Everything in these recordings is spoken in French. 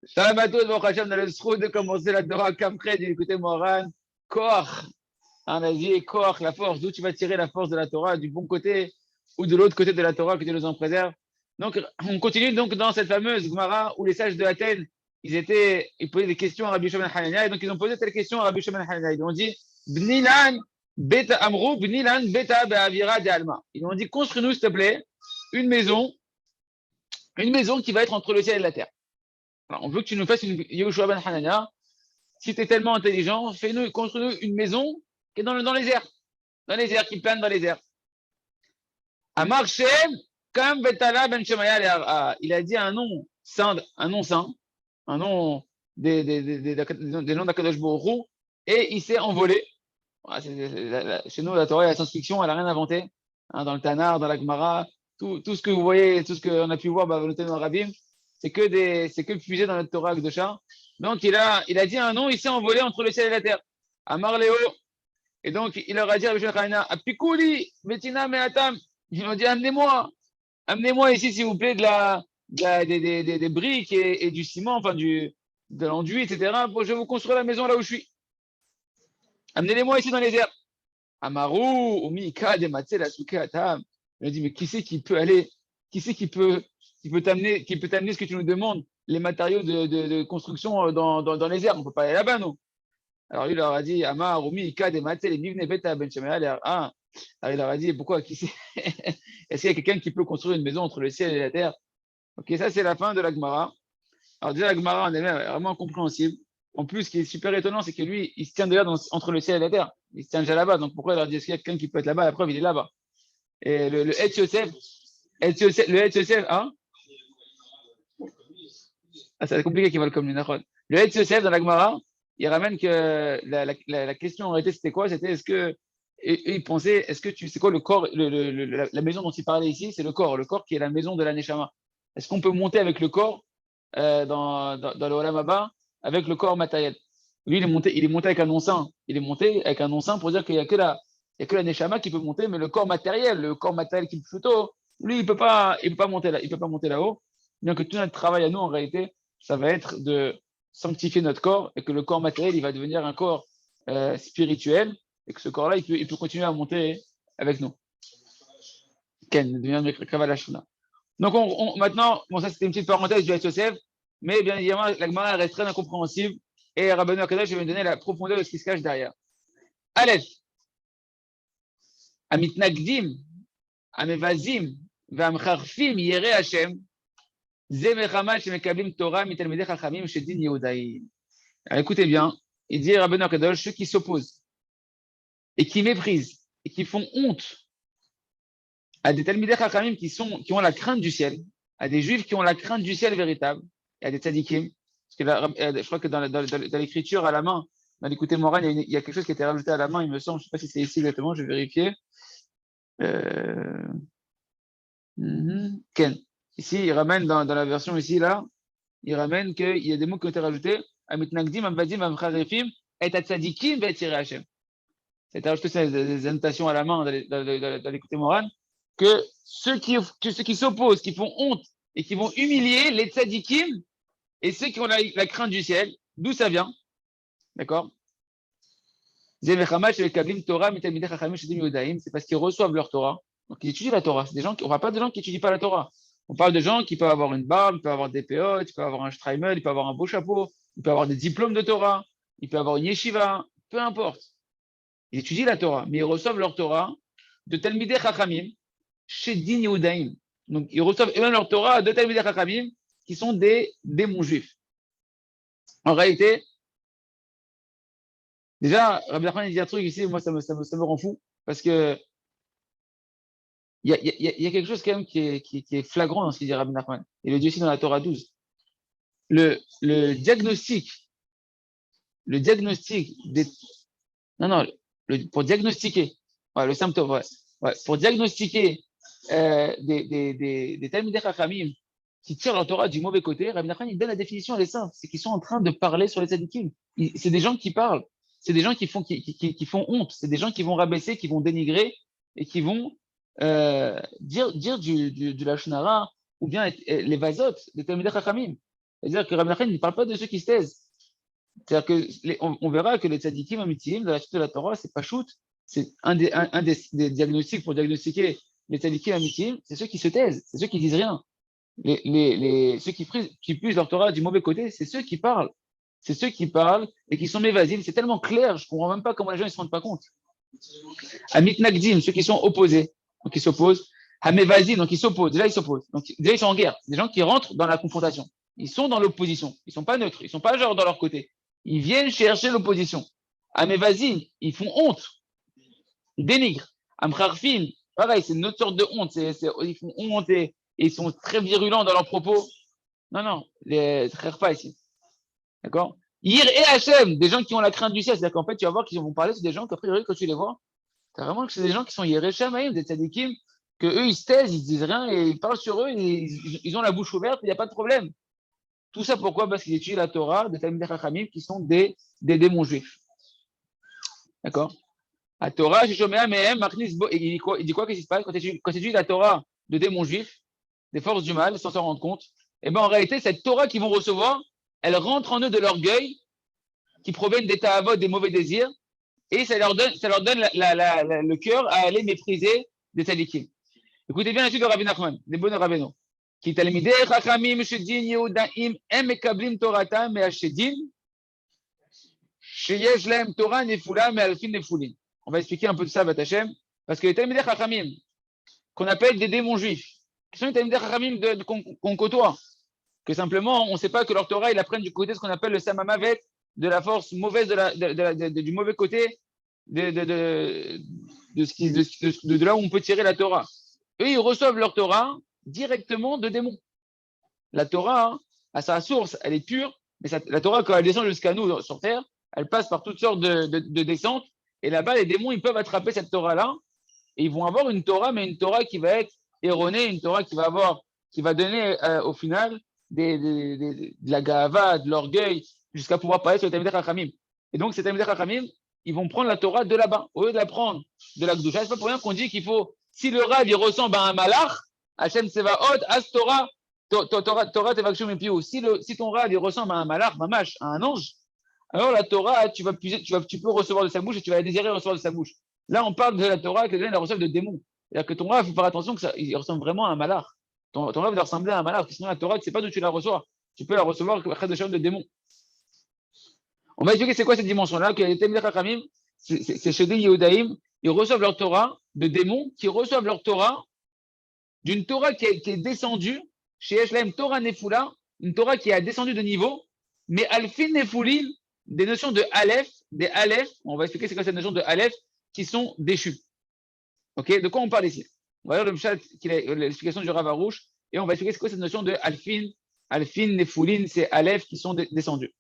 Shalom à tous, Baruch Hashem, on a le sroud de commencer la Torah comme près d'écouter Moran. Koach, on a dit Koach, la force, d'où tu vas tirer la force de la Torah, du bon côté ou de l'autre côté de la Torah, que Dieu nous en préserve. Donc, on continue donc dans cette fameuse Gemara où les sages de Athènes, ils posaient des questions à Rabbi Shimon Hanania, et donc ils ont posé telle question à Rabbi Shimon Hanania. Ils ont dit, Bnilan beta amrou, Bnilan beta be'avira de alma. Ils ont dit, construis-nous, s'il te plaît, une maison qui va être entre le ciel et la terre. Alors, on veut que tu nous fasses une Yehoshua ben Hanania. Si tu es tellement intelligent, fais-nous, construis-nous une maison qui est dans les airs. Dans les airs, qui plane dans les airs. Amar Shem, Kam Betala ben Shemaya le il a dit un nom saint, un nom des noms d'Akadosh Baruch Hu, et il s'est envolé. Chez nous, la Torah et la science-fiction, elle n'a rien inventé. Hein, dans le Tanar, dans la Gemara, tout ce que vous voyez, tout ce qu'on a pu voir, dans le Rabim, c'est que fusé dans notre Torah de chat. Donc, il a dit un nom, il s'est envolé entre le ciel et la terre. Amar Léo. Et donc, il leur a dit à Rabbi Shimon Apikouli, Metina Meatam. Ils ont dit, amenez-moi ici, s'il vous plaît, des briques et du ciment, enfin, de l'enduit, etc. Je vais vous construire la maison là où je suis. Amenez-les-moi ici dans les airs. Amaru, Umika, Dematse, la Sukatam. Il a dit, mais qui c'est qui peut aller, qui peut t'amener ce que tu nous demandes, les matériaux de construction dans les airs. On ne peut pas aller là-bas, nous. Alors, il leur a dit, Amar, Umika, Dematse, les Nivne, Beta, Ben Shemaya, alors, il leur a dit, pourquoi, qui c'est est-ce qu'il y a quelqu'un qui peut construire une maison entre le ciel et la terre? Ok, ça, c'est la fin de la Gemara. Alors, déjà, la Gemara en elle-même est vraiment incompréhensible. En plus, ce qui est super étonnant, c'est que lui, il se tient déjà entre le ciel et la terre. Il se tient déjà là-bas. Donc, pourquoi il leur dit, est-ce qu'il y a quelqu'un qui peut être là-bas? La preuve, il est là-bas. Et le Etz Yosef, hein? Ah, c'est compliqué qu'il va le comme lui. Le Etz Yosef, dans la Gemara, il ramène que la question en réalité, c'était quoi? C'était est-ce que, et il pensait, c'est quoi le corps, la maison dont il parlait ici, c'est le corps qui est la maison de la Neshama. Est-ce qu'on peut monter avec le corps dans le Olam Haba avec le corps matériel? Lui, il est monté avec un non-saint. Il est monté avec un non-saint pour dire qu'il n'y a que la Neshama qui peut monter, mais le corps matériel qui est plutôt, lui, il peut pas monter là, il peut pas monter là-haut. Bien que tout notre travail à nous, en réalité, ça va être de sanctifier notre corps et que le corps matériel, il va devenir un corps spirituel et que ce corps-là, il peut continuer à monter avec nous. Ken, devient Kavalashuna. Donc, maintenant, bon, ça c'était une petite parenthèse du Yosef, mais bien évidemment, la Gemara reste très incompréhensible et Rabbeinu Akadosh va me donner la profondeur de ce qui se cache derrière. Aleph, Amitnagdim, Amevazim, Vamcharfim, Yere Hashem, Zemechama, Shemekablim Torah, Mitalmideh Chachamim, Shedin Yehudaï. Écoutez bien, il dit Rabbeinu Akadosh, ceux qui s'opposent et qui méprisent et qui font honte à des Talmideh Chachamim qui ont la crainte du ciel, à des juifs qui ont la crainte du ciel véritable, et à des tzadikim. Parce que je crois que dans l'écriture à la main, dans l'écouter Moran, il y a quelque chose qui a été rajouté à la main, il me semble, je ne sais pas si c'est ici exactement, je vais vérifier. Ken. Ici, il ramène dans la version ici, là, il ramène qu'il y a des mots qui ont été rajoutés. Amitnagdim, Amvadim, Amcharefim, et Tzadikim, et Tirei Hashem. C'est rajouté des annotations à la main dans l'écouter Moran, que ceux qui s'opposent, qui font honte et qui vont humilier les tzadikim et ceux qui ont la crainte du ciel, d'où ça vient? D'accord? C'est parce qu'ils reçoivent leur Torah. Donc ils étudient la Torah. On ne parle pas de gens qui n'étudient pas la Torah. On parle de gens qui peuvent avoir une barbe, ils peuvent avoir des PO, ils peuvent avoir un Streimel, ils peuvent avoir un beau chapeau, ils peuvent avoir des diplômes de Torah, ils peuvent avoir une yeshiva, peu importe. Ils étudient la Torah, mais ils reçoivent leur Torah de Talmidei Chachamim, chez Din Yehudaïm. Donc, ils reçoivent eux-mêmes leur Torah de Talmidei Chachamim, qui sont des démons juifs. En réalité, déjà, Rabbi Nachman, il dit un truc ici, moi, ça me rend fou, parce que il y a quelque chose quand même qui est flagrant dans ce qu'il dit Rabbi Nachman. Il le dit aussi dans la Torah 12. Le diagnostic des... Non, pour diagnostiquer, ouais, le symptôme, ouais, pour diagnostiquer des Talmidei Chachamim qui tirent la Torah du mauvais côté, Rabbi Nachman, il donne la définition, elle est simple, c'est qu'ils sont en train de parler sur les tzadikim. C'est des gens qui parlent, c'est des gens qui font honte, c'est des gens qui vont rabaisser, qui vont dénigrer et qui vont dire du lachon hara ou bien les vasotes des Talmidei Chachamim. C'est-à-dire que Rabbi Nachman ne parle pas de ceux qui se taisent. C'est-à-dire que on verra que les tzadikim amitim de la suite de la Torah, c'est pas shoot, c'est un des diagnostics pour diagnostiquer les tzadikim amitim, c'est ceux qui se taisent, c'est ceux qui disent rien. Ceux qui puisent leur Torah du mauvais côté, c'est ceux qui parlent. C'est ceux qui parlent et qui sont mévasibles. C'est tellement clair, je ne comprends même pas comment les gens ne se rendent pas compte. Amit Nagdim, ceux qui sont opposés, donc ils s'opposent. Hamévazim, donc ils s'opposent. Déjà, ils s'opposent. Donc, déjà, ils sont en guerre. Des gens qui rentrent dans la confrontation. Ils sont dans l'opposition. Ils ne sont pas neutres. Ils ne sont pas genre dans leur côté. Ils viennent chercher l'opposition. Hamévazim, ils font honte. Ils dénigrent. Amkharfim, pareil, c'est une autre sorte de honte. Ils font honte et ils sont très virulents dans leurs propos. Non, les frères pas ici. D'accord? Ir et Hachem, des gens qui ont la crainte du ciel. C'est-à-dire qu'en fait, tu vas voir qu'ils vont parler, c'est des gens qu'à priori, quand tu les vois, c'est vraiment que c'est des gens qui sont Yerechem, des tzadikim, que eux, ils se taisent, ils disent rien et ils parlent sur eux, et ils ont la bouche ouverte, il n'y a pas de problème. Tout ça pourquoi? Parce qu'ils étudient la Torah, des Talmidei Chachamim, qui sont des démons juifs. D'accord? La Torah, il dit quoi? Qu'est-ce qui se passe quand tu étudies la Torah de démons juifs, des forces du mal, sans s'en rendre compte? Eh bien, en réalité, cette Torah qu'ils vont recevoir, elle rentre en eux de l'orgueil, qui proviennent des ta'avot, des mauvais désirs, et ça leur donne le cœur à aller mépriser des tzadikim. Écoutez bien la suite de Rabbi Nachman, des bons rabbins. Qui talmidei chachamim shedin yehudaim em mekablim toratam me'ashedin sheyesh lahem Torah nefula me'alfin nefulin. On va expliquer un peu de ça, Bat Hashem, parce que les talmidei chachamim, qu'on appelle des démons juifs, qui sont les talmidei chachamim qu'on côtoie, que simplement, on ne sait pas que leur Torah, ils apprennent du côté de ce qu'on appelle le samamavet, de la force mauvaise, du mauvais côté, de là où on peut tirer la Torah. Eux, ils reçoivent leur Torah directement de démons. La Torah, à sa source, elle est pure, mais la Torah, quand elle descend jusqu'à nous sur Terre, elle passe par toutes sortes de descentes, et là-bas, les démons, ils peuvent attraper cette Torah-là, et ils vont avoir une Torah, mais une Torah qui va être erronée, une Torah qui va donner au final de la gava, de l'orgueil, jusqu'à pouvoir parler sur les Talmidei Chachamim. Et donc, ces Talmidei Chachamim, ils vont prendre la Torah de là-bas, au lieu de la prendre de la Gdusha. C'est pas pour rien qu'on dit qu'il faut, si le Rav, il ressemble à un malach, Hachem Sevaot, As Torah, Torah Tevakshum et Piou. Si ton Rav, il ressemble à un malach, mamash, à un ange, alors la Torah, tu peux recevoir de sa bouche et tu vas la désirer recevoir de sa bouche. Là, on parle de la Torah que les gens la reçoivent de démons. C'est-à-dire que ton Rav, il faut faire attention qu'il ressemble vraiment à un malach. Ton Rav doit ressembler à un malach, sinon la Torah, tu ne sais pas d'où tu la reçois. Tu peux la recevoir après de de démons. On va expliquer c'est quoi cette dimension-là, que les Talmidei Chachamim, c'est Shedin Yehudaim, ils reçoivent leur Torah de démons qui reçoivent leur Torah d'une Torah qui est descendue chez Eshleim Torah Nefula, une Torah qui a descendu de niveau, mais Alfin Nefulin, des notions de Aleph, des Aleph, on va expliquer c'est quoi cette notion de Aleph, qui sont déchues. Ok, de quoi on parle ici? On va voir l'explication du Rav Arush, et on va expliquer c'est quoi cette notion de Alfin Nefulin, c'est Aleph qui sont descendus.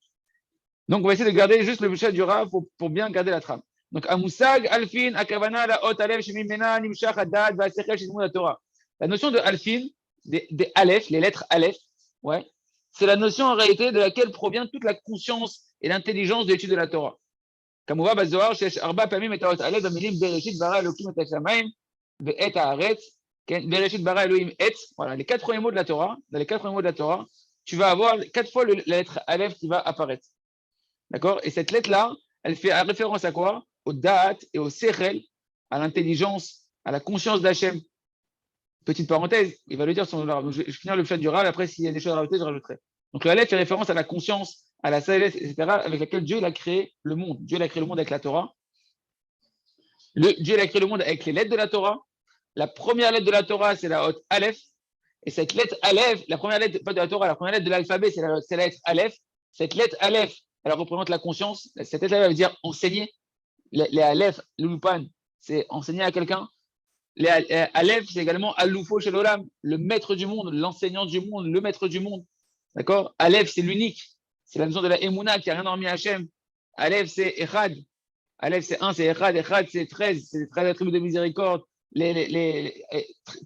Donc, on va essayer de garder juste le bouchet du Rav pour bien garder la trame. Donc, Amoussag, Alfin, Akavana, la Hot, Alef, Shemimena, Nimshach, Haddad, Vasechel, Shemimou, la Torah. La notion de Alfin, des Aleph, les lettres Aleph, ouais, c'est la notion en réalité de laquelle provient toute la conscience et l'intelligence de l'étude de la Torah. Kamouva, Bazoar, Shesh, Arba, Pamim, et Taot, Alef, Bamilim, Bereshit, Bara, Elohim, et Hashamayim, Ve'et, Haaretz, Bereshit, Bara, Elohim, Et. Voilà, les 4 premiers mots de la Torah. Dans les 4 premiers mots de la Torah, tu vas avoir 4 fois la lettre Aleph qui va apparaître. D'accord? Et cette lettre-là, elle fait référence à quoi? Au Da'at et au Sechel, à l'intelligence, à la conscience d'Hachem. Petite parenthèse, il va le dire son je vais finir le chat du Rav, après s'il y a des choses à rajouter, je rajouterai. Donc la lettre fait référence à la conscience, à la sagesse, etc., avec laquelle Dieu a créé le monde. Dieu a créé le monde avec la Torah. Dieu a créé le monde avec les lettres de la Torah. La première lettre de la Torah, c'est la haute Aleph. Et cette lettre Aleph, la première lettre, pas de la Torah, la première lettre de l'alphabet, c'est la lettre Aleph. Cette lettre Aleph, elle représente la conscience. Cette lettre-là veut dire enseigner. Les Aleph, l'Ulupan, c'est enseigner à quelqu'un. Les Aleph, c'est également Aloufo chez l'Olam, le maître du monde, l'enseignant du monde, le maître du monde. D'accord? Aleph, c'est l'unique. C'est la notion de la Emouna qui n'a rien hormis Hachem. Aleph, c'est Echad. Aleph, c'est 1, c'est Echad. Echad, c'est 13. C'est les 13 attributs de miséricorde. Les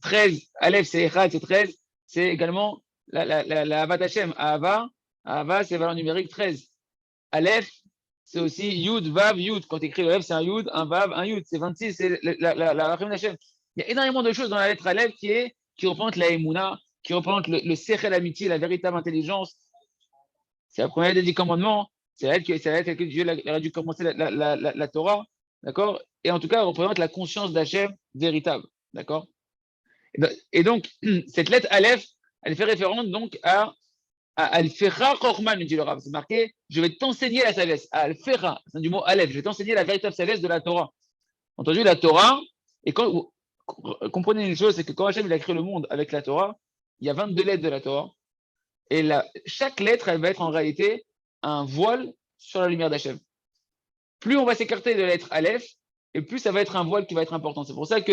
13. Aleph, c'est Echad, c'est 13. C'est également la Havat Hachem. Ahava, c'est valeur numérique 13. Aleph, c'est aussi Yud, Vav, Yud. Quand tu écris le Aleph, c'est un Yud, un Vav, un Yud. C'est 26, c'est la Rachim d'Hachem. Il y a énormément de choses dans la lettre Aleph qui représente la Emouna, qui représente le sechel amitié, la véritable intelligence. C'est la première des 10 commandements. C'est elle que Dieu aurait dû commencer la Torah. D'accord. Et en tout cas, elle représente la conscience d'Hachem véritable. D'accord. Et donc, cette lettre Aleph, elle fait référence donc à Al-Fecha Chorma, nous dit le Rav. C'est marqué, je vais t'enseigner la sagesse. Al-Fecha, c'est du mot Aleph, je vais t'enseigner la véritable sagesse de la Torah. Entendu, la Torah, et quand, comprenez une chose, c'est que quand Hachem il a créé le monde avec la Torah, il y a 22 lettres de la Torah, et chaque lettre, elle va être en réalité un voile sur la lumière d'Hachem. Plus on va s'écarter de la lettre Aleph, et plus ça va être un voile qui va être important. C'est pour ça que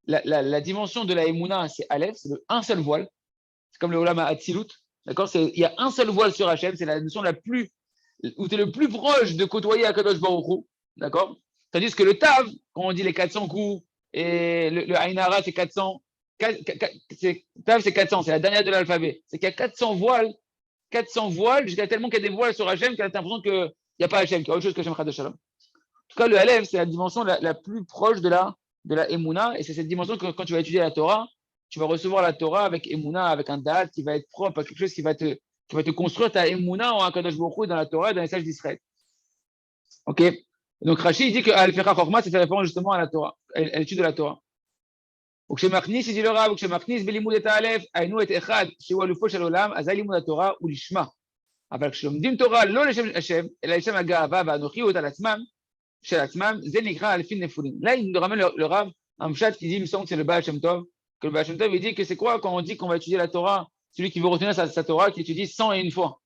la dimension de la Emouna, c'est Aleph, c'est un seul voile. C'est comme le Olam Hatzilut. D'accord. Il y a un seul voile sur Hachem, c'est la notion la plus, où tu es le plus proche de côtoyer Akadosh Baruch Hu. D'accord. Tandis que le Tav, quand on dit les 400 coups, et le Ainara, c'est 400. Tav, c'est 400, c'est la dernière de l'alphabet. C'est qu'il y a 400 voiles, jusqu'à tellement qu'il y a des voiles sur Hachem, qu'il y a l'impression qu'il n'y a pas Hachem, qu'il y a autre chose que Hachem Chad Shalom. En tout cas, le Aleph, c'est la dimension la plus proche de la Emouna, et c'est cette dimension que quand tu vas étudier la Torah, tu vas recevoir la Torah avec Emouna, avec un date qui va être propre, quelque chose qui va te construire ta Emouna en Akadosh Baruch Hu dans la Torah et dans les sages d'Israël. Ok. Donc Rashi dit que Al-Fecha Chorma, c'est fait référence justement à la Torah, à l'étude de la Torah. וכשמכניס, ידי לו רב, וכשמכניס בלימוד את האלף, היינו את אחד שהוא אלופו של עולם, אזי לימוד התורה הוא לשמה. אבל כשלומדים תורה לא לשם השם, אלא לשם הגאווה והנוחיות על עצמם, של עצמם, זה נקרא לפי נפולים. Là, il nous ramène le Rav, un pshat qui dit, il me semble que c'est le Baal Shem Tov, que le Baal Shem Tov, il dit que c'est quoi quand on dit qu'on va étudier la Torah, celui qui veut retenir sa Torah, qui étudie 101 fois.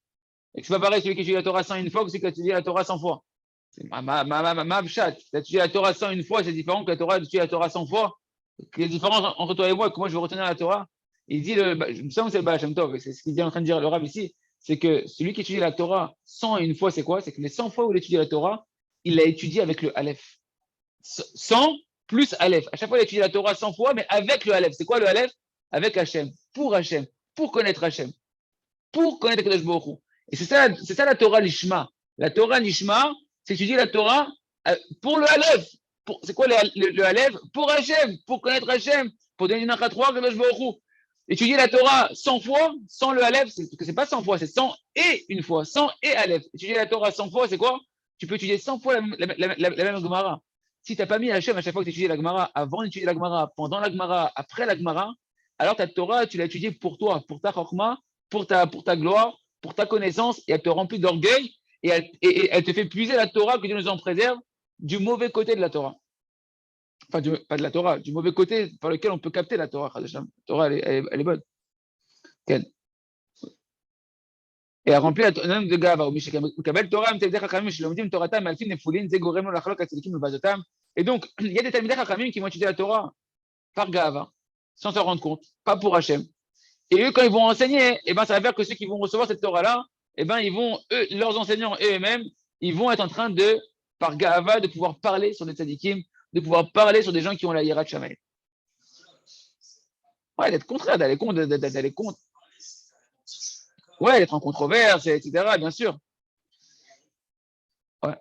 Et que c'est pas pareil, celui qui étudie la Torah 101 fois, que celui qui étudie la Torah 100 fois. C'est ma pshat. Étudier la Torah 101 fois, c'est différent que la Torah d'étudier la Torah 100 fois. Quelle est la différence entre toi et moi, que moi je veux retenir la Torah? Il dit, je me sens que c'est le Baal Shem Tov, c'est ce qu'il est en train de dire le Rav ici, c'est que celui qui étudie la Torah 101 fois, c'est quoi? C'est que les 100 fois où il étudie la Torah, il l'a étudié avec le Aleph. 100 plus Aleph. À chaque fois, il étudie la Torah 100 fois, mais avec le Aleph. C'est quoi le Aleph? Avec Hachem, pour connaître Hachem, pour connaître Kadosh Baruch Hu. Et c'est ça la Torah Lishma. La Torah Lishma, c'est étudier la Torah pour le Aleph. C'est quoi le Aleph? Pour Hachem, pour connaître Hachem, pour donner une Akha3 Kadosh Baruch Hu. Étudier la Torah 100 fois, sans le Aleph, c'est pas 100 fois, c'est 100 et une fois, 100 et Aleph. Étudier la Torah 100 fois, c'est quoi? Tu peux étudier 100 fois la même Gemara. Si tu n'as pas mis Hachem à chaque fois que tu étudies la Gemara, avant d'étudier la Gemara, pendant la Gemara, après la Gemara, alors ta Torah, tu l'as étudiée pour toi, pour ta chokma, pour ta gloire, pour ta connaissance, et elle te remplit d'orgueil, et elle te fait puiser la Torah, que Dieu nous en préserve, du mauvais côté de la Torah. Enfin, pas de la Torah, du mauvais côté par lequel on peut capter la Torah. La Torah, elle est bonne. Okay. Et a rempli la Torah de Gava. Et donc, il y a des Talmidei Chachamim qui vont étudier la Torah par Gava, sans s'en rendre compte, pas pour Hachem. Et eux, quand ils vont enseigner, ça va faire que ceux qui vont recevoir cette Torah-là, ils vont, leurs enseignants eux-mêmes, ils vont être en train de, par Gava, de pouvoir parler sur des tzadikim, de pouvoir parler sur des gens qui ont la Yirat Shamayim. Ouais, d'être contraire, d'aller contre. Ouais, d'être en controverse, etc., bien sûr. Ouais.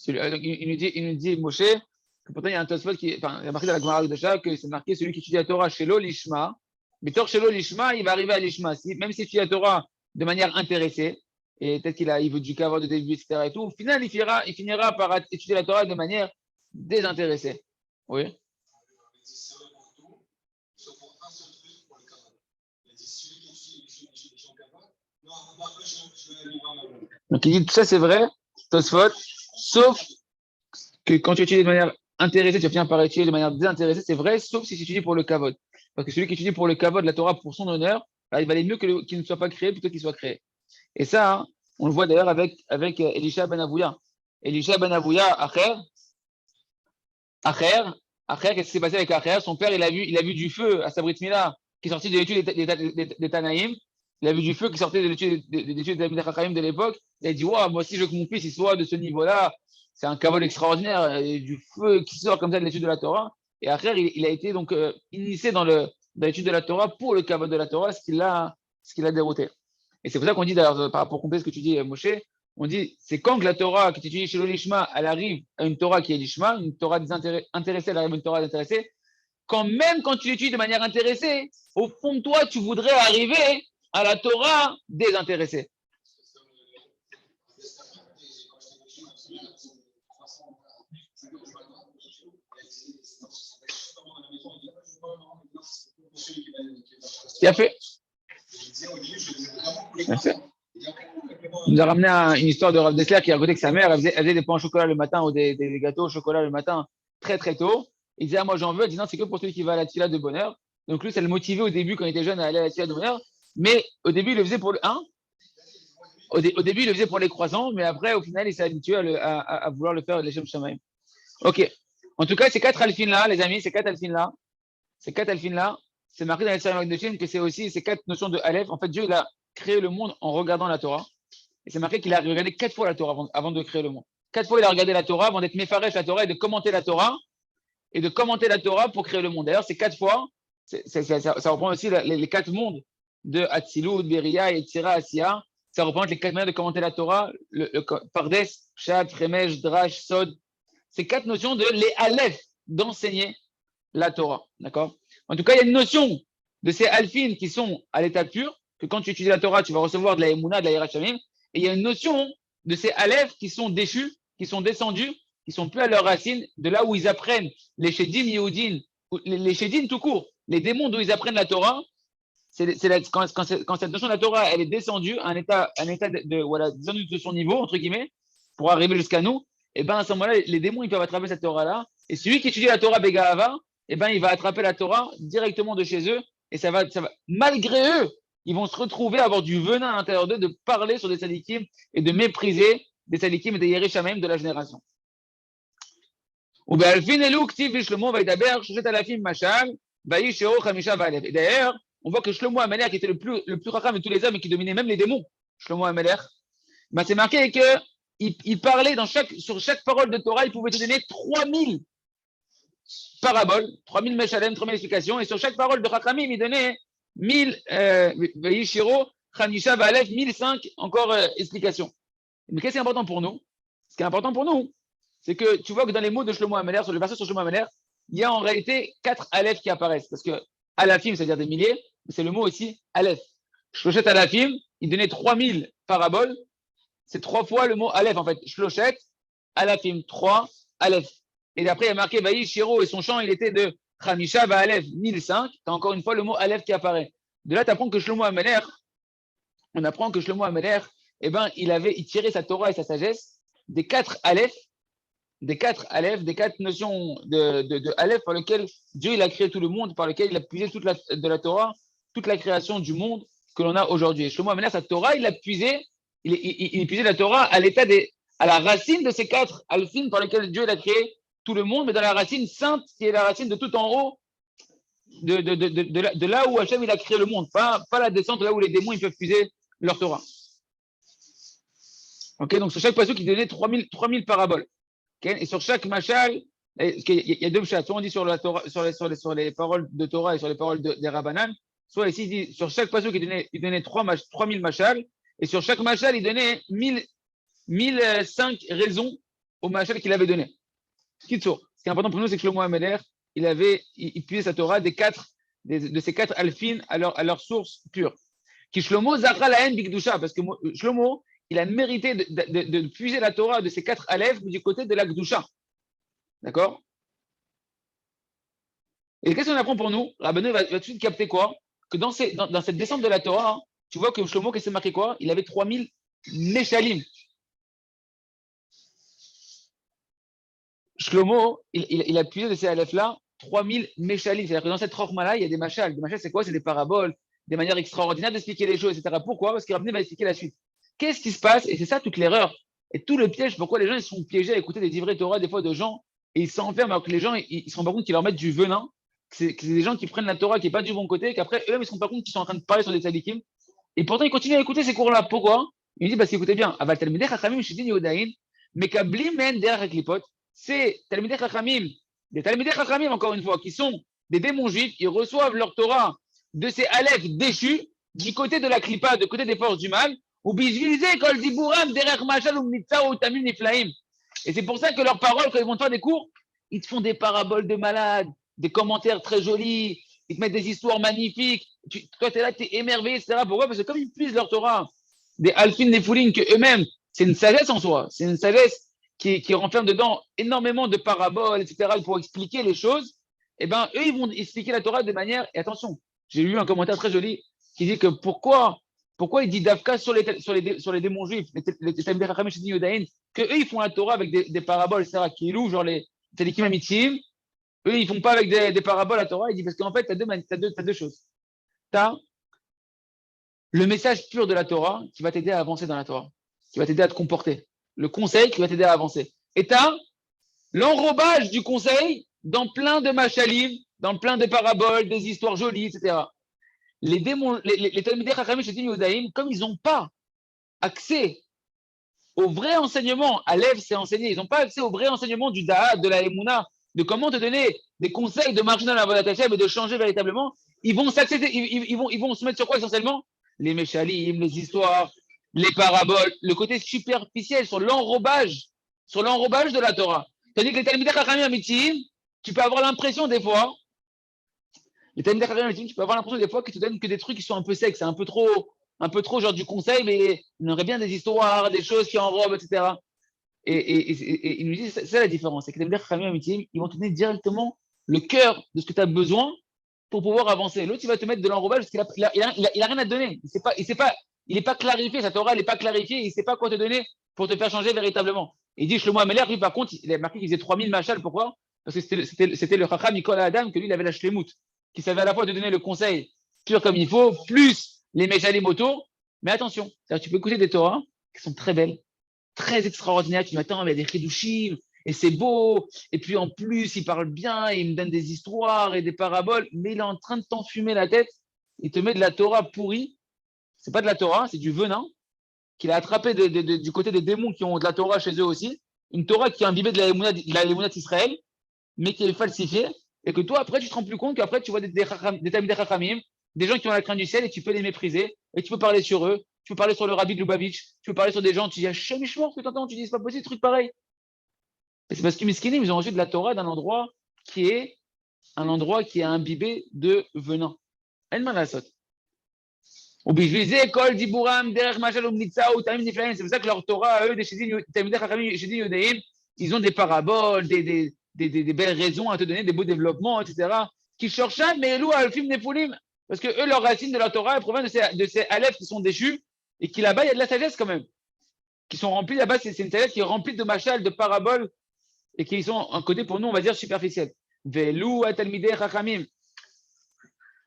Il nous dit Moshe, que pourtant il y a un Tosfot il y a marqué dans la Gemara Kedusha que c'est marqué celui qui étudie la Torah chez l'Ishma, mais Tor chez l'Ishma, il va arriver à l'Ishma. Même s'il étudie la Torah de manière intéressée, et peut-être il veut du kavod de début, etc., et tout, au final, il finira par étudier la Torah de manière désintéressée. Oui. Donc il dit tout ça c'est vrai, Tosfot, sauf que quand tu étudies de manière intéressée, tu vas finir par étudier de manière désintéressée, c'est vrai, sauf si tu étudies pour le kavod. Parce que celui qui étudie pour le kavod, la Torah pour son honneur, il valait mieux qu'il ne soit pas créé plutôt qu'il soit créé. Et ça, on le voit d'ailleurs avec Elisha ben Avouya. Elisha ben Avouya, Acher, qu'est-ce qui s'est passé avec Acher? Son père, il a vu du feu à sa Brit Mila, qui est sorti de l'étude des Tanaïm. Il a vu du feu qui sortait de l'étude des Talmidei Chachamim de l'époque. Il a dit, wow, moi aussi, je veux que mon fils il soit de ce niveau-là. C'est un kavod extraordinaire. Et du feu qui sort comme ça de l'étude de la Torah. Et Acher, il a été donc initié dans l'étude de la Torah pour le kavod de la Torah, ce qui l'a dérouté. Et c'est pour ça qu'on dit, d'ailleurs, pour compléter ce que tu dis, Moshe, On dit, c'est quand que la Torah que tu étudies chez l'Olishma, elle arrive à une Torah qui est l'Ishma, une Torah intéressée, elle arrive à une Torah intéressée. Même quand tu l'étudies de manière intéressée, au fond de toi, tu voudrais arriver à la Torah désintéressée. Tu as fait. Merci. Il nous a ramené une histoire de Rav Dessler qui a raconté que sa mère, elle faisait des pains au chocolat le matin ou des gâteaux au chocolat le matin très très tôt. Il disait, moi j'en veux. Elle dit, non, c'est que pour celui qui va à la tfila de bonheur. Donc lui, ça le motivait au début quand il était jeune à aller à la tfila de bonheur. Mais au début, il le faisait pour le 1. Au début, il le faisait pour les croissants, mais après, au final, il s'est habitué à vouloir le faire les Shem Shamaim. Ok. En tout cas, ces 4 alphines-là, les amis, ces 4 alphines-là, c'est marqué dans les Sarim de Shem que c'est aussi ces 4 notions de Aleph. En fait, Dieu, il a créé le monde en regardant la Torah. Et c'est marqué qu'il a regardé 4 fois la Torah avant de créer le monde. 4 fois, il a regardé la Torah avant d'être méfarèche la Torah et de commenter la Torah. Et de commenter la Torah pour créer le monde. D'ailleurs, ces 4 fois, ça reprend aussi les 4 mondes de Hatzilut, Beria, Yetzira, Asiya. Ça représente les 4 manières de commenter la Torah, le Pardes, Pshat, Remesh, Drash, Sod. C'est 4 notions de les Aleph, d'enseigner la Torah. D'accord? En tout cas, il y a une notion de ces alphines qui sont à l'état pur, que quand tu étudies la Torah, tu vas recevoir de la Emouna, de la Yerushalayim. Et il y a une notion de ces Aleph qui sont déchus, qui sont descendus, qui sont plus à leurs racines, de là où ils apprennent les Shedim Yehudim, les Shedim tout court, les démons d'où ils apprennent la Torah. Quand cette notion de la Torah, elle est descendue à un état voilà, descendu de son niveau, entre guillemets, pour arriver jusqu'à nous, et bien à ce moment-là, les démons, ils peuvent attraper cette Torah-là. Et celui qui étudie la Torah Begahava, et ben il va attraper la Torah directement de chez eux, et ça va, malgré eux, ils vont se retrouver à avoir du venin à l'intérieur d'eux de parler sur des tzadikim et de mépriser des tzadikim et des Yerushalayim de la génération. Et d'ailleurs, on voit que Shlomo Amelech, qui était le plus racham de tous les hommes et qui dominait même les démons, Shlomo Amelech, ben c'est marqué qu'il parlait sur chaque parole de Torah, il pouvait te donner 3000 paraboles, 3000 meshalem, 3000 explications, et sur chaque parole de Chachamim, il donnait 1000 Vayishiro, Chanisha, Valef, 1005 encore explications. Mais qu'est-ce qui est important pour nous? Ce qui est important pour nous, c'est que tu vois que dans les mots de Shlomo Amelech, sur le verset sur Shlomo Amelech, il y a en réalité 4 Aleph qui apparaissent. Parce que Alafim, c'est-à-dire des milliers, mais c'est le mot aussi Aleph. Shlochet Alafim, il donnait 3000 paraboles. C'est 3 fois le mot Aleph, en fait. Shlochet, Alafim, 3, Aleph. Et après, il y a marqué Vaï Shiro, et son chant, il était de Khamisha va Aleph, 1005. Tu as encore une fois le mot Aleph qui apparaît. De là, tu apprends que Shlomo Amelech, on apprend que Shlomo Amelech, eh ben, il tirait sa Torah et sa sagesse des 4 Aleph, des 4 notions de Aleph par lesquelles Dieu il a créé tout le monde, par lesquelles il a puisé de la Torah, toute la création du monde que l'on a aujourd'hui. Et Shlomo Amelech, sa Torah, il a puisé, il puisé la Torah à la racine de ces 4 alphines par lesquelles Dieu il a créé tout le monde, mais dans la racine sainte, qui est la racine de tout en haut, de là où Hachem il a créé le monde, pas la descente là où les démons ils peuvent puiser leur Torah. Ok, donc sur chaque pasuk, il donnait 3000 paraboles. Okay, et sur chaque machal, il y a 2 machals. Soit on dit sur les paroles de Torah et sur les paroles des Rabbanan, soit ici, il dit sur chaque pasuk, il donnait 3000 machals, et sur chaque machal, il donnait 1005 raisons au machal qu'il avait donné. Ce qui est important pour nous, c'est que Shlomo Amelech, il puisait sa Torah de ces 4 alphines à leur source pure. Qui Shlomo zachra lahen bikdusha, parce que Shlomo, il a mérité de puiser la Torah de ces 4 Aleph du côté de la Gdusha. D'accord? Et qu'est-ce qu'on apprend pour nous? Rabbeinu va tout de suite capter quoi? Que dans cette descente de la Torah, hein, tu vois que Shlomo, qu'est-ce que c'est marqué quoi? Il avait 3000 Meshalim. Shlomo, il a puisé de ces Aleph-là 3000 Meshalim. C'est-à-dire que dans cette Rochma-là, il y a des machals. Des machals, c'est quoi? C'est des paraboles, des manières extraordinaires d'expliquer les choses, etc. Pourquoi? Parce que Rabbeinu va expliquer la suite. Qu'est-ce qui se passe? Et c'est ça toute l'erreur. Et tout le piège, pourquoi les gens ils sont piégés à écouter des livrets Torah des fois de gens et ils s'enferment alors que les gens ils se rendent pas compte qu'ils leur mettent du venin, que c'est des gens qui prennent la Torah qui n'est pas du bon côté, qu'après eux-mêmes ils se rendent pas compte qu'ils sont en train de parler sur des tzadikim. Et pourtant ils continuent à écouter ces cours-là. Pourquoi? Ils disent parce qu'écoutez bien, Aval Talmidei Chachamim Shidin Yodain, Mekablim Men Derech Klipot, c'est Talmidei Chachamim, des Talmidei Chachamim encore une fois, qui sont des démons juifs, ils reçoivent leur Torah de ces Aleph déchus du côté de la Klippa, du côté des forces du mal. Ou bisvilisé, kol diburam, derech machal, ou mitza, ou tamim niflaim. Et c'est pour ça que leurs paroles, quand ils vont te faire des cours, ils te font des paraboles de malades, des commentaires très jolis, ils te mettent des histoires magnifiques. Toi, tu es là, tu es émerveillé, etc. Pourquoi? Parce que comme ils puisent leur Torah, des alfin, des foulines, que eux-mêmes, c'est une sagesse en soi. C'est une sagesse qui renferme dedans énormément de paraboles, etc., pour expliquer les choses. Eh bien, eux, ils vont expliquer la Torah de manière. Et attention, j'ai lu un commentaire très joli qui dit que pourquoi il dit Davka sur les démons juifs, les Talmidei Chachamim Shedim Yodaïn, que eux, ils font la Torah avec des paraboles, etc., qui louent, genre les Tzadikim Amitim. Eux, ils font pas avec des paraboles à Torah. Il dit parce qu'en fait, tu as deux choses. Tu as le message pur de la Torah qui va t'aider à avancer dans la Torah, qui va t'aider à te comporter. Le conseil qui va t'aider à avancer. Et tu as l'enrobage du conseil dans plein de machalim, dans plein de paraboles, des histoires jolies, etc. Les Talmidei Chachamim Shedim Yodaïm, comme ils n'ont pas accès au vrai enseignement, Aleph c'est enseigné, ils n'ont pas accès au vrai enseignement du Da'at, de la Emouna, de comment te donner des conseils de marcher dans la voie d'Hachem et de changer véritablement, ils vont s'accéder, ils vont se mettre sur quoi essentiellement? Les Meshalim, les histoires, les paraboles, le côté superficiel sur l'enrobage de la Torah. Tandis que les Talmidei Chachamim Amitim, tu peux avoir l'impression des fois, tu peux avoir l'impression des fois qu'ils te donnent que des trucs qui sont un peu secs, c'est un peu trop genre du conseil, mais il aurait bien des histoires, des choses qui enrobent, etc. Et il nous dit, c'est ça la différence, c'est que les Chachamim Amitim, ils vont te donner directement le cœur de ce que tu as besoin pour pouvoir avancer. L'autre, il va te mettre de l'enrobage parce qu'il a rien à te donner. Il n'est pas clarifié, sa Torah n'est pas clarifiée, il ne sait pas quoi te donner pour te faire changer véritablement. Et il dit, Shlomo Ameler, lui, par contre, il a marqué qu'il faisait 3000 machal. Pourquoi? Parce que c'était le Chacham Nicolas Adam que lui, il avait la shlemout, qui savait à la fois te donner le conseil pur comme il faut, plus les meshalim autour. Mais attention, tu peux écouter des Torahs qui sont très belles, très extraordinaires. Tu dis, attends, mais il y a des chidushim, et c'est beau. Et puis en plus, il parle bien, il me donne des histoires et des paraboles, mais il est en train de t'enfumer la tête. Il te met de la Torah pourrie. C'est pas de la Torah, c'est du venin qu'il a attrapé du côté des démons qui ont de la Torah chez eux aussi. Une Torah qui est imbibée de la Emouna d'Israël, mais qui est falsifiée. Et que toi, après, tu te rends plus compte qu'après, tu vois des Talmidei Chachamim, des gens qui ont la crainte du ciel, et tu peux les mépriser, et tu peux parler sur eux, tu peux parler sur le Rabbi de Lubavitch, tu peux parler sur des gens, tu dis, Hachem Ishmor, que t'entends, tu dis, c'est pas possible, truc pareil. Et c'est parce que Miskinim, ils ont reçu de la Torah d'un endroit qui est imbibé de venin. En malasot. C'est pour ça que leur Torah, eux, des Talmidei Chachamim Shedim Yodaïm, ils ont des paraboles, des belles raisons à te donner, des beaux développements, etc. Qui cherchent, mais louent à film Nephilim. Parce que eux, leur racine de la Torah, elle provient de ces Aleph qui sont déchus, et qui là-bas, il y a de la sagesse quand même. Qui sont remplis là-bas, c'est une sagesse qui est remplie de machal, de paraboles, et qui sont un côté pour nous, on va dire, superficiel. Velou à Talmidei Chachamim.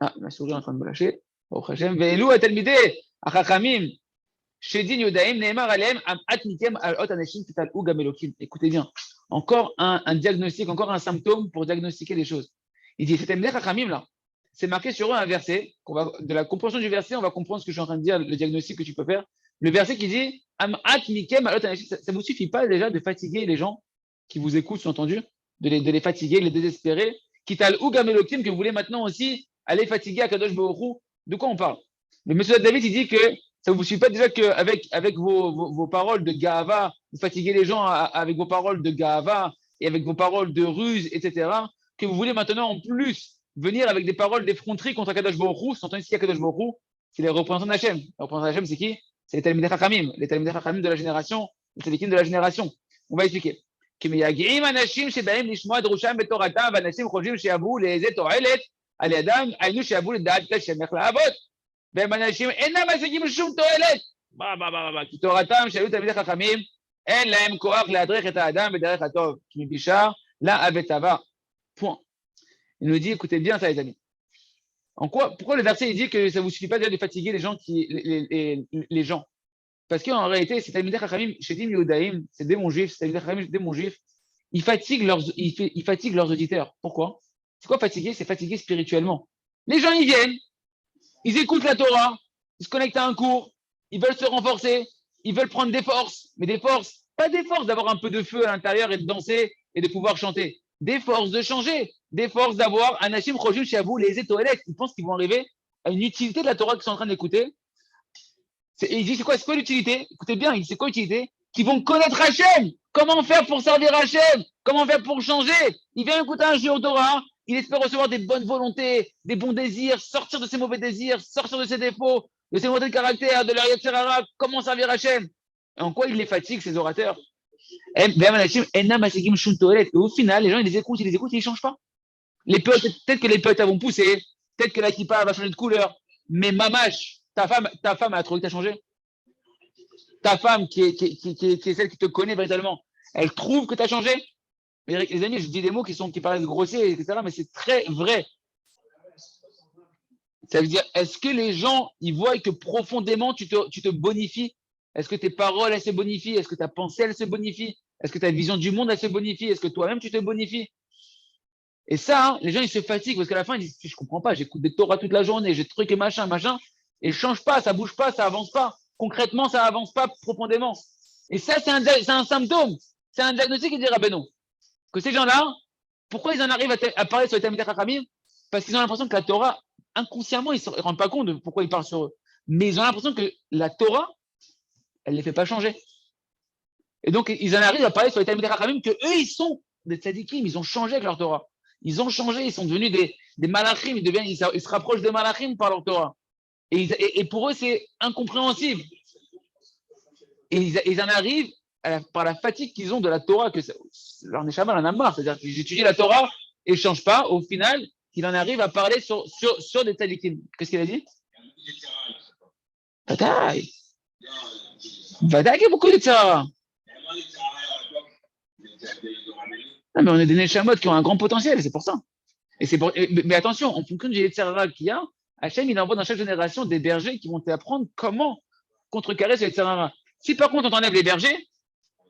Ah, ma souris est en train de me lâcher. Velou à Talmidei Chachamim. Shedin Yodaim, Neymar Alem, Amat Mikem, Alot Anashim, Fital Ou Gamelokim. Écoutez bien, encore un diagnostic, encore un symptôme pour diagnostiquer les choses. Il dit, c'était Chachamim là. C'est marqué sur eux un verset. De la compréhension du verset, on va comprendre ce que je suis en train de dire, le diagnostic que tu peux faire. Le verset qui dit, Amat Mikem, Alot Anashim. Ça ne vous suffit pas déjà de fatiguer les gens qui vous écoutent, sous-entendu, de les fatiguer, de les désespérer. Fital Ou Gamelokim, que vous voulez maintenant aussi aller fatiguer à Kadosh Baruch Hu. De quoi on parle? Le monsieur David, il dit que ça ne vous suffit pas déjà qu'avec vos paroles de Gahava, vous fatiguez les gens avec vos paroles de Gahava et avec vos paroles de ruse, etc., que vous voulez maintenant en plus venir avec des paroles d'effronterie contre Kadosh Baruch Hu. S'entend ici Kadosh Baruch Hu, c'est les représentants d'Hachem. Les représentants d'Hachem, c'est qui? C'est les Talmidei Chachamim, les Talmidei Chachamim de la génération, les Tzadikim de la génération. On va expliquer. כמייגעים אנשים שבאים לשמוע דרושם בתורתם ואנשים חושבים שיבואו לאיזה תועלת על ידם, היינו שיבואו לדעת השם איך לעבוד. והם אנשים אינם משיגים שום תועלת. כי תורתם שהיו תלמידי חכמים, אין להם כוח להדריך את האדם בדרך הטוב, כי מבישה לה ותבה. Point. Il nous dit, écoutez bien ça les amis. Pourquoi le verset il dit que ça ne vous suffit pas déjà de fatiguer les gens? Parce qu'en réalité, c'est Talmidei Chachamim Shedim Yodaïm, c'est des démons juifs, c'est Talmidei Chachamim démons juifs, ils fatiguent leurs auditeurs. Pourquoi? C'est quoi fatiguer? C'est fatiguer spirituellement. Les gens, ils viennent, ils écoutent la Torah, ils se connectent à un cours, ils veulent se renforcer, ils veulent prendre des forces, mais des forces, pas des forces d'avoir un peu de feu à l'intérieur et de danser et de pouvoir chanter, des forces de changer, des forces d'avoir un Hashim Chojim Shavu, les étoilettes. Ils pensent qu'ils vont arriver à une utilité de la Torah qu'ils sont en train d'écouter. Et il dit, c'est quoi l'utilité? Écoutez bien, il dit, c'est quoi l'utilité? Qui vont connaître Hachem. Comment faire pour servir Hachem? Comment faire pour changer? Il vient écouter un Shiur Torah, il espère recevoir des bonnes volontés, des bons désirs, sortir de ses mauvais désirs, sortir de ses défauts, de ses mauvais caractères, de leur Yetzirara. Comment servir Hachem? Et en quoi il les fatigue, ces orateurs? Et au final, les gens, ils les écoutent, ils ne changent pas. Peut-être que les potes vont pousser, peut-être que la kippa va changer de couleur, mais mamache, ta femme a trouvé que tu as changé. Ta femme, qui est celle qui te connaît véritablement, elle trouve que tu as changé. Mais les amis, je dis des mots qui paraissent grossiers, etc., mais c'est très vrai. Ça veut dire, est-ce que les gens, ils voient que profondément, tu te bonifies? Est-ce que tes paroles, elles se bonifient? Est-ce que ta pensée, elle se bonifie? Est-ce que ta vision du monde, elle se bonifie? Est-ce que toi-même, tu te bonifies? Et ça, hein, les gens, ils se fatiguent parce qu'à la fin, ils disent, je comprends pas, j'écoute des Torahs toute la journée, j'ai truc et machin, et je change pas, ça bouge pas, ça avance pas. Concrètement, ça avance pas profondément. Et ça, c'est un symptôme. C'est un diagnostic qui dit Rabbeinu. Que ces gens-là, pourquoi ils en arrivent à parler sur les Talmidei Chachamim? Parce qu'ils ont l'impression que la Torah, inconsciemment, ils ne se rendent pas compte de pourquoi ils parlent sur eux. Mais ils ont l'impression que la Torah, elle ne les fait pas changer. Et donc, ils en arrivent à parler sur les Talmidei Chachamim que eux, ils sont des tzadikim, ils ont changé avec leur Torah. Ils ont changé, ils sont devenus des malachim, ils se rapprochent des malachim par leur Torah. Et pour eux, c'est incompréhensible. Et ils en arrivent par la fatigue qu'ils ont de la Torah, que leur neshama en a marre. C'est-à-dire qu'ils étudient la Torah et ne changent pas. Au final, il en arrive à parler sur des tzadikim. Qu'est-ce qu'il a dit? Vadaï. Vadaï, il y a beaucoup de tzara. Non, mais on est des neshamot qui ont un grand potentiel, c'est pour ça. Mais attention, en fonction du Yetzirah qu'il y a, Hachem, il envoie dans chaque génération des bergers qui vont t'apprendre comment contrecarrer ce Yetzirah. Si par contre on t'enlève les bergers,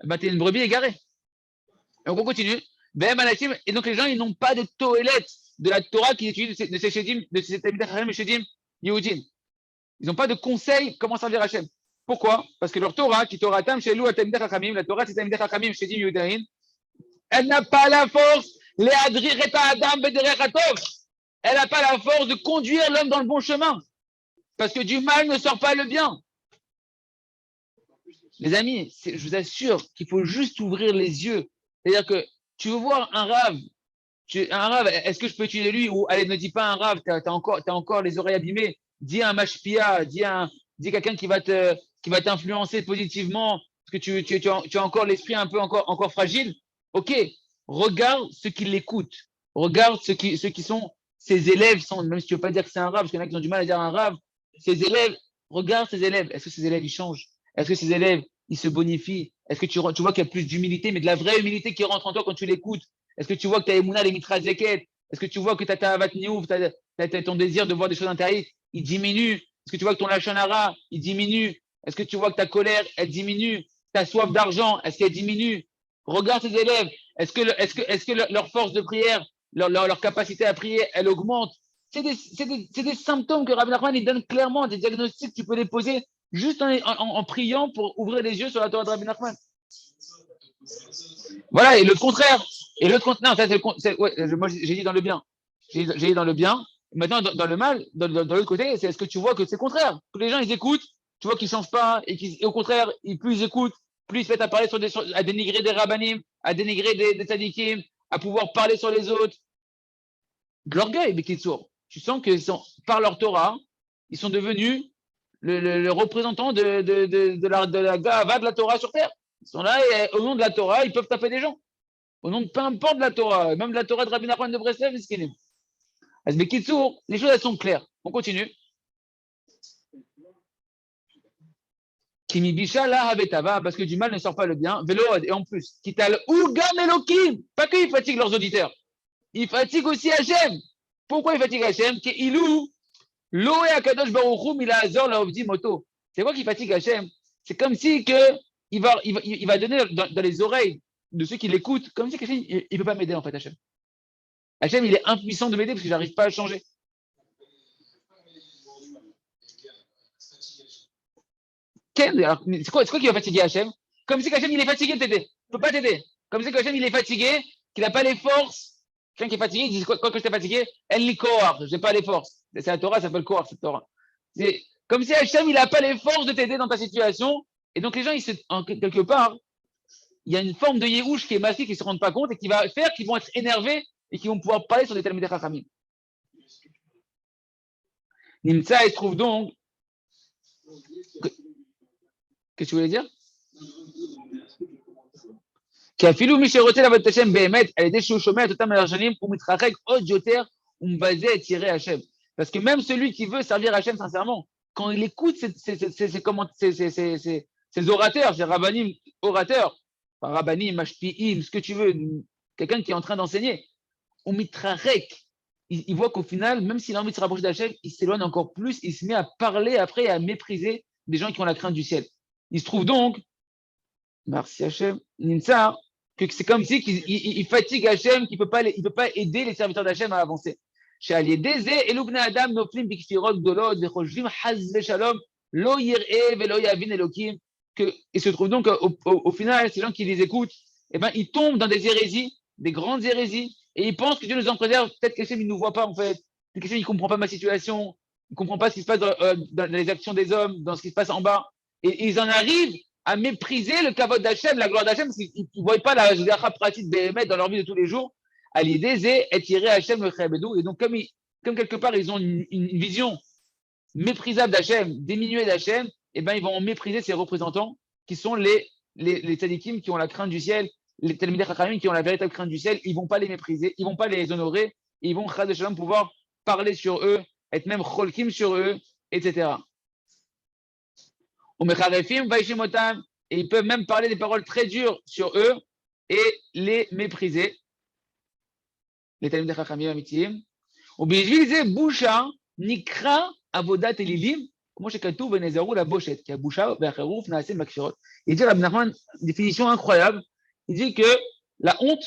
bah, tu es une brebis égarée. Et on continue. Et donc les gens, ils n'ont pas de toilette de la Torah qui étudient de ces Shedim, de ces Talmidei Chachamim Shedim Yehudim. Ils n'ont pas de conseils comment servir Hachem. Pourquoi? Parce que leur Torah, qui Torah Tam Shelu Talmidei Chachamim, la Torah c'est Talmidei Chachamim Shedim Yehudim, elle n'a pas la force, elle n'a pas la force de conduire l'homme dans le bon chemin. Parce que du mal ne sort pas le bien. Les amis, je vous assure qu'il faut juste ouvrir les yeux. C'est-à-dire que tu veux voir un rave, est-ce que je peux étudier lui? Ou allez, ne dis pas un rave, tu as encore les oreilles abîmées. Dis un mashpia, dis quelqu'un qui va t'influencer positivement, parce que tu as encore l'esprit un peu encore fragile. Ok, regarde ceux qui l'écoutent. Regarde ceux qui sont ses élèves, même si tu ne veux pas dire que c'est un rave, parce qu'il y en a qui ont du mal à dire un rave, ses élèves, regarde ses élèves. Est-ce que ses élèves, ils changent? Est-ce que ses élèves, ils se bonifient? Est-ce que tu vois qu'il y a plus d'humilité, mais de la vraie humilité qui rentre en toi quand tu l'écoutes? Est-ce que tu vois que tu as Emouna, les Mitra Zeket? Est-ce que tu vois que tu as ta Avat Niouf, tu as ton désir de voir des choses intérieures? Il diminue. Est-ce que tu vois que ton Lachonara, il diminue? Est-ce que tu vois que ta colère, elle diminue? Ta soif d'argent, est-ce qu'elle diminue? Regarde tes élèves. Est-ce que leur force de prière, leur capacité à prier, elle augmente? C'est des symptômes que Rabbi Nachman il donne clairement, des diagnostics, tu peux les poser juste en priant pour ouvrir les yeux sur la Torah de Rabbi Nachman. Voilà, et le contraire. Et l'autre contraire, non, ça c'est moi j'ai dit dans le bien. J'ai dit dans le bien. Maintenant, dans le mal, dans l'autre côté, c'est est-ce que tu vois que c'est le contraire? Que les gens, ils écoutent, tu vois qu'ils ne changent pas, et au contraire, plus ils écoutent, plus ils se mettent à parler à dénigrer des rabbanim, à dénigrer des tzadikim, à pouvoir parler sur les autres. De l'orgueil, Bekitsour. Tu sens que par leur Torah, ils sont devenus le représentant de la Gahava de la Torah sur terre. Ils sont là et au nom de la Torah, ils peuvent taper des gens. Au nom de peu importe de la Torah, même de la Torah de Rabbi Nachman de Breslev, c'est ce qu'il est. Bekitsour, les choses elles sont claires. On continue. Kimi Bisha la Havetava, parce que du mal ne sort pas le bien. Véload, et en plus, Kital Ugam Elokim, pas qu'ils fatiguent leurs auditeurs, ils fatiguent aussi Hachem. Pourquoi ils fatiguent Hachem? Ilou, Lo et Akadosh Baruchou, Mila Azor, la Ovdi Moto. C'est quoi qui fatigue Hachem? C'est comme si il va donner dans les oreilles de ceux qui l'écoutent, comme si Hachem, il ne peut pas m'aider en fait, Hachem. Hachem, il est impuissant de m'aider parce que je n'arrive pas à changer. C'est quoi qui va fatiguer Hachem? Comme si Hachem il est fatigué de t'aider. Il ne peut pas t'aider. Comme si Hachem il est fatigué, qu'il n'a pas les forces. Quelqu'un qui est fatigué, il dit quoi que j'étais fatigué? El Koar, je n'ai pas les forces. C'est la Torah, ça s'appelle Koar, cette Torah. Comme si Hachem, il n'a pas les forces de t'aider dans ta situation. Et donc, les gens, quelque part, il y a une forme de Yehush qui est massive, qui ne se rendent pas compte et qui va faire qu'ils vont être énervés et qui vont pouvoir parler sur des Talmidei Chachamim. Nimtza, il trouve donc. Qu'est-ce que tu voulais dire? qu'afילו מי שרוצה לעבוד את השם באמת, על ידי שהוא שומע את אותם הלשונים, הוא מתרחק עוד יותר, הוא מבזה את יראי השם. Parce que même celui qui veut servir Hachem sincèrement, quand il écoute ces orateurs, ces rabbanim orateurs, rabbanim, mashpi'im, ce que tu veux, quelqu'un qui est en train d'enseigner, on mitrarek, il voit qu'au final, même s'il a envie de se rapprocher d'Hachem, il s'éloigne encore plus, il se met à parler après et à mépriser des gens qui ont la crainte du ciel. Il se trouve donc, merci Hachem, Nimtza, que c'est comme si il fatigue Hachem, qu'il ne peut pas aider les serviteurs d'Hachem à avancer. שעל ידי זה אלו בני אדם נופלים בכפירות גדולות וחושבים חס ושלום לא יראה ולא יבין אלוקים. Il se trouve donc au final, ces gens qui les écoutent, eh ben, ils tombent dans des hérésies, des grandes hérésies, et ils pensent que Dieu nous en préserve. Peut-être qu'Hachem il ne nous voit pas en fait. Peut-être qu'Hachem il ne comprend pas ma situation, il ne comprend pas ce qui se passe dans les actions des hommes, dans ce qui se passe en bas. Et ils en arrivent à mépriser le kavod d'Hachem, la gloire d'Hachem, parce qu'ils ne voient pas la judécha pratique béhémet dans leur vie de tous les jours. À l'idée, c'est étirer Hachem le Chabedou. Et donc, comme quelque part, ils ont une vision méprisable d'Hachem, diminuée d'Hachem, eh ben, ils vont mépriser ces représentants qui sont les tzadikim qui ont la crainte du ciel, les Talmidei Chachamim qui ont la véritable crainte du ciel. Ils ne vont pas les mépriser, ils ne vont pas les honorer, ils vont, chas de shalom, pouvoir parler sur eux, être même cholkim sur eux, etc. Et ils peuvent même parler des paroles très dures sur eux et les mépriser. Les Talmidei Chachamim amitiyim. ובשביל זה בושה נקרא עבודת אלילים, כמו שכתוב ונזהרו לבושת, כי הבושה והחירוף נעשים בכפירות. Il dit, Rabbi Nachman, une définition incroyable, il dit que la honte,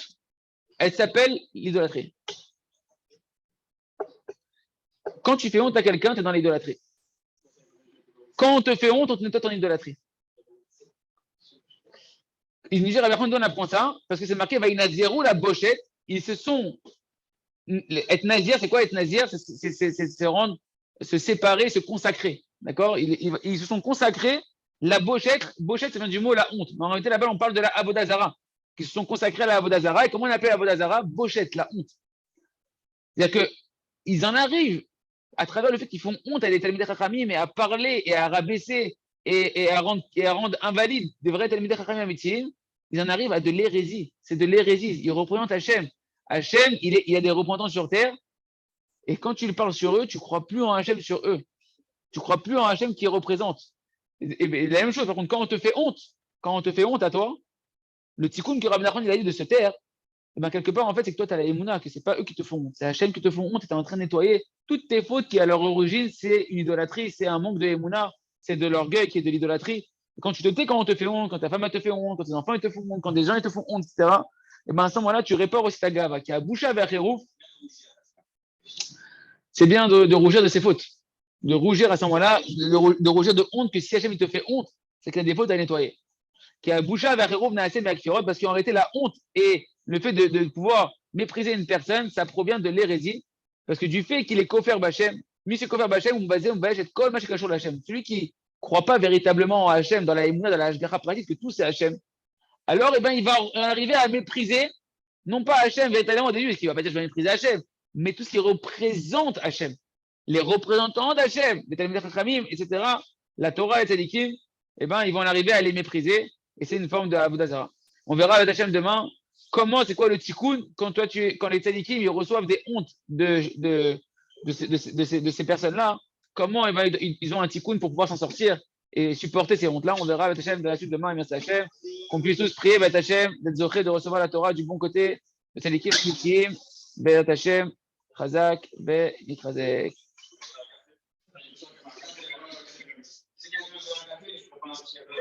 elle s'appelle l'idolâtrie. Quand tu fais honte à quelqu'un, tu es dans l'idolâtrie. Quand on te fait honte, on te met en idolâtrie. Il dit, Rabbi Nachman, on apprend ça, parce que c'est marqué, vaïnazirou la bochette, ils se sont. Être nazir, c'est quoi être nazir? C'est se rendre, se séparer, se consacrer. D'accord, ils se sont consacrés. La bochette, ça vient du mot la honte. Mais en réalité, là-bas, on parle de la Avodazara, qui se sont consacrés à la Avodazara. Et comment on appelle la Avodazara? Bochette, la honte. C'est-à-dire qu'ils en arrivent, à travers le fait qu'ils font honte à des Talmidei Chachamim, mais à parler et à rabaisser et à rendre invalides des vrais Talmidei Chachamim amitiyim, ils en arrivent à de l'hérésie. C'est de l'hérésie. Ils représentent Hachem. Hachem, il y a des représentants sur terre, et quand tu lui parles sur eux, tu ne crois plus en Hachem sur eux. Tu ne crois plus en Hachem qui représente. Et la même chose, par contre, quand on te fait honte à toi, le tikkun que Rabbi Nachman il a dit de se taire, et ben quelque part, en fait, c'est que toi, tu as la émouna, que ce n'est pas eux qui te font honte. C'est Hachem qui te font honte, et tu es en train de nettoyer toutes tes fautes qui, à leur origine, c'est une idolâtrie, c'est un manque de émouna, c'est de l'orgueil qui est de l'idolâtrie. Et quand tu te tais, quand on te fait honte, quand ta femme elle te fait honte, quand tes enfants ils te font honte, quand des gens ils te font honte, etc., et bien à ce moment-là, tu répares aussi ta gava, qui a bouché vers Hérouf. C'est bien de rougir de ses fautes. De rougir à ce moment-là, de rougir de honte, que si Hachem il te fait honte, c'est qu'il y a des fautes à nettoyer. Qui a bouché vers Hérouf, parce qu'en réalité, la honte et le fait de pouvoir mépriser une personne, ça provient de l'hérésie. Parce que du fait qu'il est kofer b'Hachem, Monsieur kofer b'Hachem, on basé, et kol mashikashur l'Hachem. Celui qui ne croit pas véritablement en Hachem, dans la émouna, dans la hashgacha pratique, que tout c'est Hachem. Alors, eh ben, il va arriver à mépriser, non pas Hachem véritablement au début, parce qu'il ne va pas dire je vais mépriser Hachem, mais tout ce qui représente Hachem. Les représentants d'Hachem, les Talmidei Chachamim, etc., la Torah et les tzadikim, eh ben, ils vont arriver à les mépriser, et c'est une forme de Avodazara. On verra avec Hachem demain comment, c'est quoi le tikkun, quand les tzadikim ils reçoivent des hontes de ces personnes-là, comment eh ben, ils ont un tikkun pour pouvoir s'en sortir et supporter ces hontes-là. On verra avec Hachem de la suite demain, et merci Hachem, qu'on puisse tous prier avec Hachem, d'être zoché, de recevoir la Torah du bon côté, de tzadikim, Be'at Hachem, Chazak, Be'yitrazek.